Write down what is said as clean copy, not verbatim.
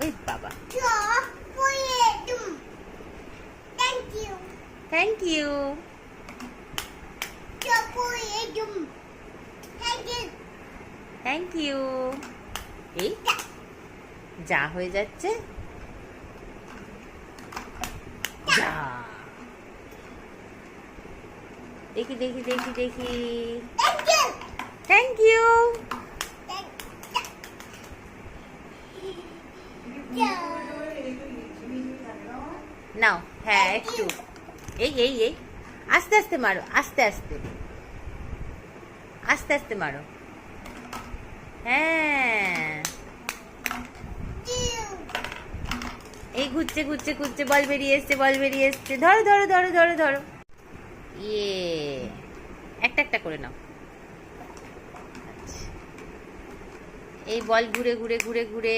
এই বাবা, Thank you. Thank you. Thank you. এই যা হয়ে যাচ্ছে, যা। দেখি দেখি দেখি দেখি। Thank you. নাও, হ্যাঁ একটু। এই এই এই আস্তে আস্তে মারো, আস্তে আস্তে আস্তে আস্তে মারো। হ্যাঁ, এই ঘুরছে ঘুরছে ঘুরছে, বল বেরিয়ে এসছে, বল বেরিয়ে এসছে। ধরো ধরো ধরো ধরো ধরো। ইয়ে, একটা একটা করে নাও। আচ্ছা। এই বল ঘুরে ঘুরে ঘুরে ঘুরে